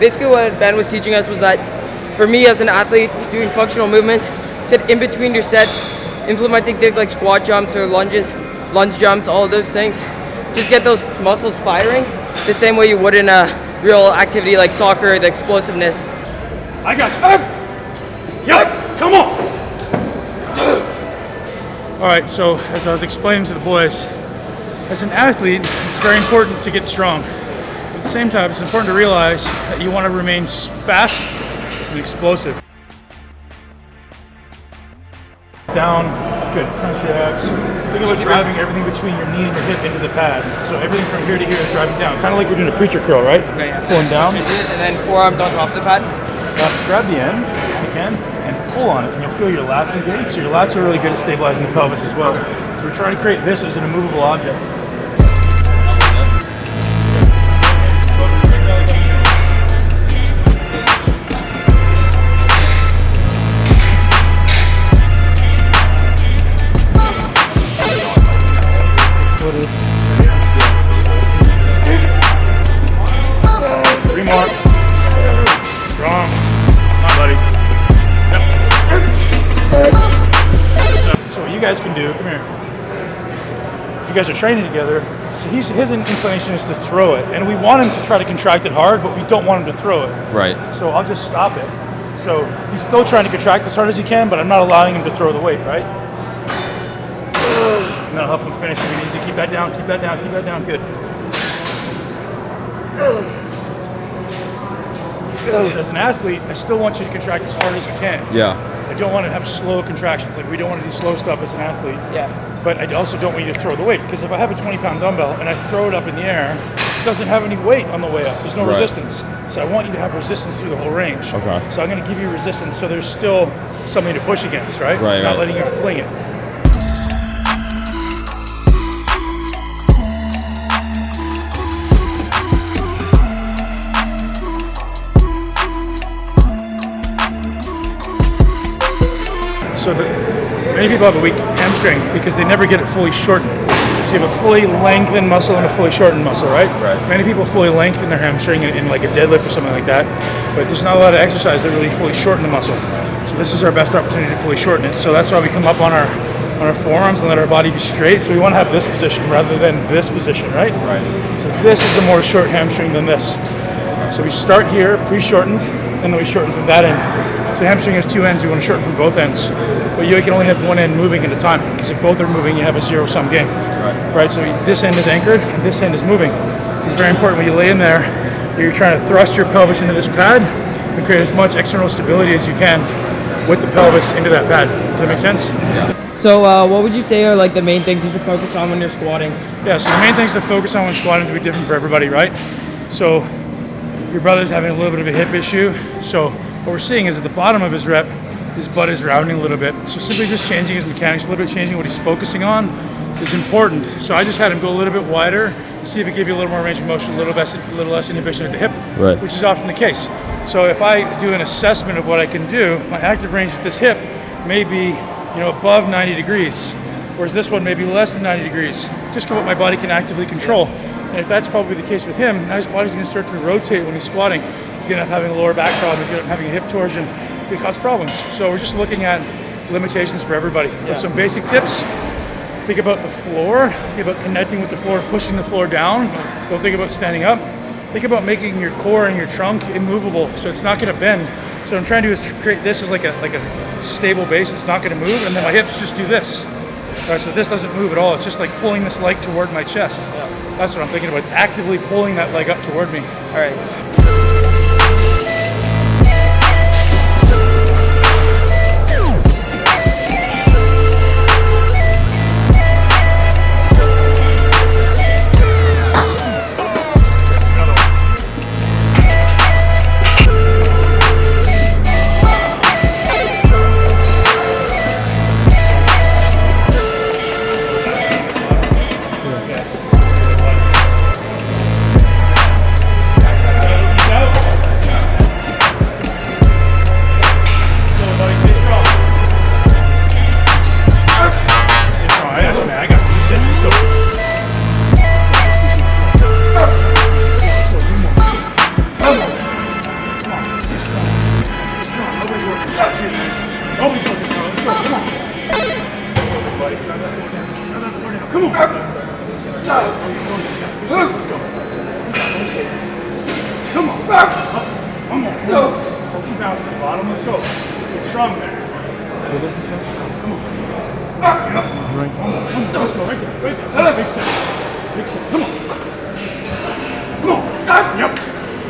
basically what Ben was teaching us was that for me as an athlete doing functional movements, said in between your sets, implementing things like squat jumps or lunge jumps, all of those things, just get those muscles firing the same way you would in a real activity like soccer, the explosiveness. I got you. Yep, come on. All right, so as I was explaining to the boys, as an athlete, it's very important to get strong. But at the same time, it's important to realize that you want to remain fast and explosive. Down, good, crunch your abs. Think about driving everything between your knee and your hip into the pad. So everything from here to here is driving down. Kind of like we're doing a preacher curl, right? Okay, yeah. Pulling down. And then forearms on top of the pad. Grab the end, if you can, and pull on it, and you'll feel your lats engage. So your lats are really good at stabilizing the pelvis as well. So we're trying to create this as an immovable object. Three more. Strong. Come on, buddy. Yep. So what you guys can do, come here. If you guys are training together, so his inclination is to throw it, and we want him to try to contract it hard, but we don't want him to throw it. Right. So I'll just stop it. So he's still trying to contract as hard as he can, but I'm not allowing him to throw the weight, right? And that'll help him finish if he needs to. Keep that down, keep that down, keep that down. Good. As an athlete, I still want you to contract as hard as you can. Yeah. I don't want to have slow contractions. Like, we don't want to do slow stuff as an athlete. Yeah. But I also don't want you to throw the weight, because if I have a 20-pound dumbbell and I throw it up in the air, it doesn't have any weight on the way up. There's no resistance. So I want you to have resistance through the whole range. Okay. So I'm going to give you resistance so there's still something to push against, right? Right. Not letting you fling it. So many people have a weak hamstring because they never get it fully shortened. So you have a fully lengthened muscle and a fully shortened muscle, right? Right. Many people fully lengthen their hamstring in like a deadlift or something like that, but there's not a lot of exercise that really fully shorten the muscle. So this is our best opportunity to fully shorten it. So that's why we come up on our forearms and let our body be straight. So we want to have this position rather than this position, right? Right. So this is a more short hamstring than this. So we start here, pre-shortened, and then we shorten from that end. So hamstring has two ends, you want to shorten from both ends. But you can only have one end moving at a time, because if both are moving, you have a zero-sum game. Right? So this end is anchored, and this end is moving. It's very important when you lay in there, you're trying to thrust your pelvis into this pad and create as much external stability as you can with the pelvis into that pad. Does that make sense? Yeah. So what would you say are like the main things you should focus on when you're squatting? Yeah, so the main things to focus on when squatting is going to be different for everybody, right? So your brother's having a little bit of a hip issue. So what we're seeing is at the bottom of his rep, his butt is rounding a little bit. So simply just changing his mechanics, a little bit changing what he's focusing on is important. So I just had him go a little bit wider, see if it gave you a little more range of motion, a little less inhibition at the hip, which is often the case. So if I do an assessment of what I can do, my active range at this hip may be, above 90 degrees, whereas this one may be less than 90 degrees, just what my body can actively control. And if that's probably the case with him, now his body's going to start to rotate when he's squatting. He's going to end up having a lower back problem, he's going to end up having a hip torsion. It could cause problems. So we're just looking at limitations for everybody. With some basic tips, think about the floor, think about connecting with the floor, pushing the floor down. Don't think about standing up. Think about making your core and your trunk immovable, so it's not going to bend. So what I'm trying to do is create this as like a stable base. It's not going to move, and then my hips just do this. All right, so this doesn't move at all. It's just like pulling this leg toward my chest. That's what I'm thinking about. It's actively pulling that leg up toward me. All right. Out. on. Up. One more. Don't you bounce to the bottom. Let's go. Get strong there. Come on. Get up. One more. Let's go. Right there. Right there. Big set. Big set. Come on. Come on. Yep.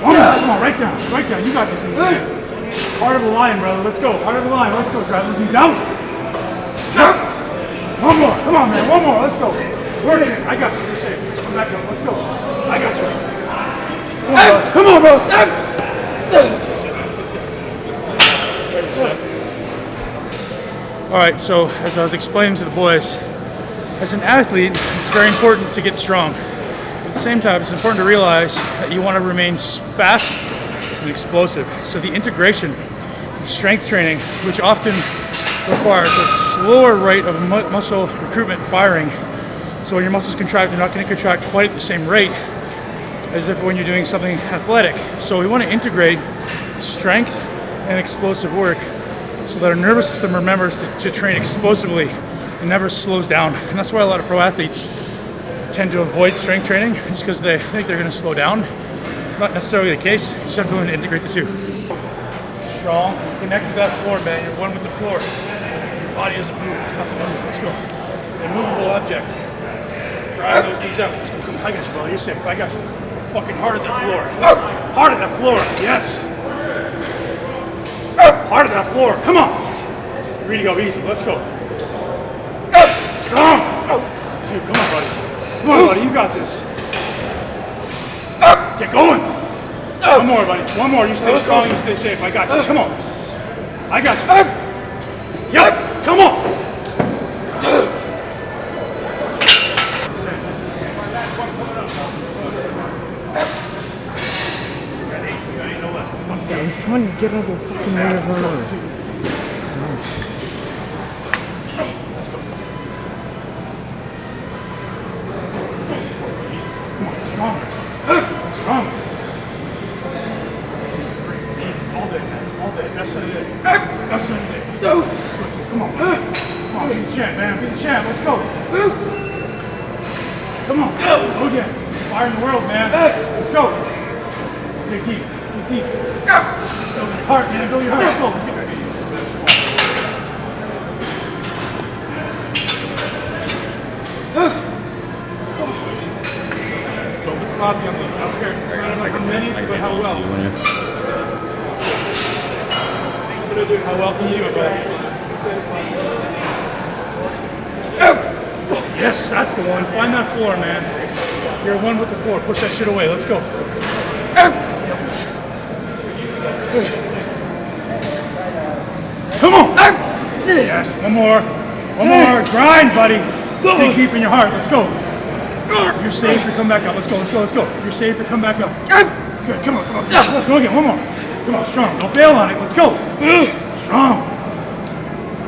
One more. Come on. Right down. Right down. You got this in there. Heart of the lion, brother. Let's go. Heart of the lion. Let's go. Drive those knees out. Yep. One more. Come on, man. One more. Let's go. Work it. I got you. You're safe. Let's come back up. Let's go. I got you. Come on, bro. All right, so as I was explaining to the boys, as an athlete, it's very important to get strong. At the same time, it's important to realize that you want to remain fast and explosive. So the integration of strength training, which often requires a slower rate of muscle recruitment and firing. So when your muscles contract, they're not going to contract quite at the same rate as if when you're doing something athletic. So we want to integrate strength and explosive work so that our nervous system remembers to train explosively and never slows down. And that's why a lot of pro athletes tend to avoid strength training, is because they think they're going to slow down. It's not necessarily the case. You just have to learn to integrate the two. Strong. Connect with that floor, man. You're one with the floor. Your body doesn't move. It doesn't move. Let's go. Immovable object. Drive those knees out. Let's go. Come on. I got you, brother. You're safe. I got you. Fucking hard at that floor. Hard at that floor. Yes. Hard at that floor. Come on. Three to go. Easy. Let's go. Strong. Two. Come on, buddy. Come on, buddy. You got this. Get going. One more, buddy. One more. You stay strong. You stay safe. I got you. Come on. I got you. Yep. Come on. I was trying to get out of the fucking way of her. Come on, stronger. Stronger. Easy. All day, man. All day. Best of the day. Best of the day. Let's go. Come on. Come on, be the champ, man. Be the champ. Let's go. Come on. Go again. Fire in the world, man. Let's go. Dig deep. Dig deep. Build your heart, man. Build your heart. Let's go. Let's get ready. Don't get sloppy on these. I don't care. It's not about how many, it's about how well. How well can you do it, bro? Yes, that's the one. Find that floor, man. You're one with the floor. Push that shit away. Let's go. Come on! Yes, one more. One more. Grind, buddy. Dig deep in your heart. Let's go. You're safe to come back up. Let's go, let's go, let's go. You're safe to come back up. Good, come on, come on. Go again, one more. Come on, strong. Don't bail on it. Let's go. Strong.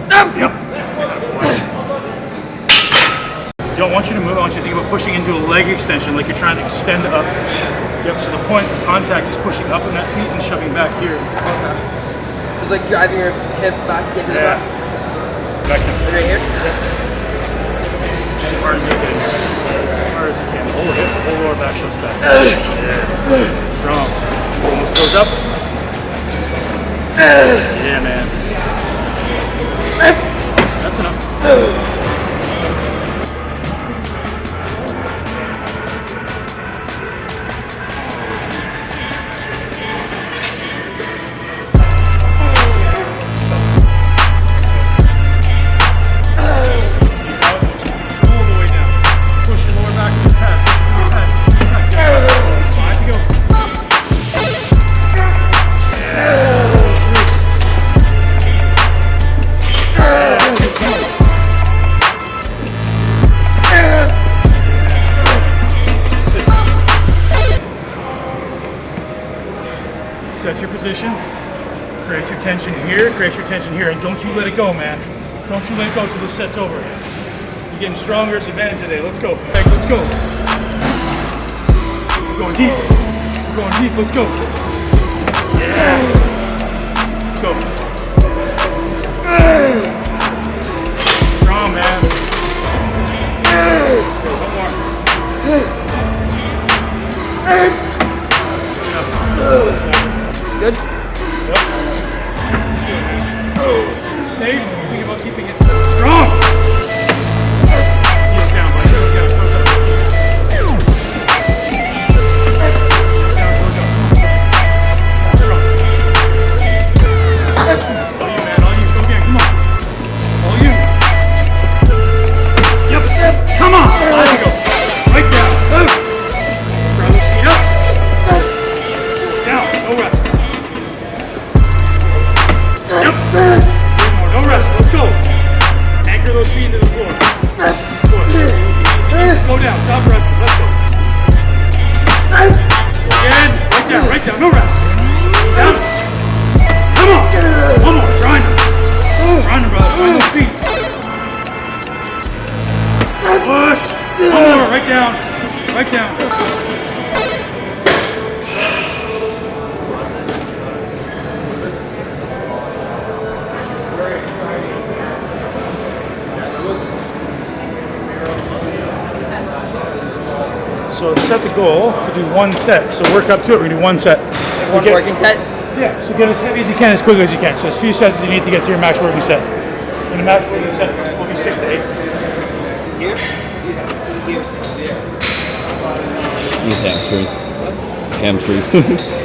Yep. Don't want you to move. I want you to think about pushing into a leg extension like you're trying to extend up. Yep, so the point of contact is pushing up in that feet and shoving back here. Okay. So it's like driving your hips back into the back. Back down. Right here? Yep. As hard as you can. As hard as you can. Whole hip, whole lower back shoves back. Yeah. Strong. Almost goes up. Yeah, man. That's enough. Set your position, create your tension here, and don't you let it go, man. Don't you let it go till this set's over. You're getting stronger as a man today. Let's go. Let's go. We're going deep. We're going deep. Let's go. Yeah. Let's go. Strong, man. One more. Good? Yep. Safe. Think about keeping it strong. Heels down, buddy. Heels down. Toes up. Down, toes up. Strong. All you, man. All you. Go again. Come on. All you. Yep. Come on. There you go. Right down. Draw those feet up. Down. No rest. Yep. Three more. No rest. Let's go. Anchor those feet into the floor. Easy, easy, easy. Go down. Stop resting. Let's go. Again. Right down. No rest. Down. Come on. One more. Grind them. Grind them, brother. Grind those feet. Push. One more. Right down. Right down. So set the goal to do one set. So work up to it. We're gonna do one set. One working set? Yeah, so get as heavy as you can, as quickly as you can. So as few sets as you need to get to your max working set. And the max working set will be 6 to 8. Here? These hamstrings. Hamstrings.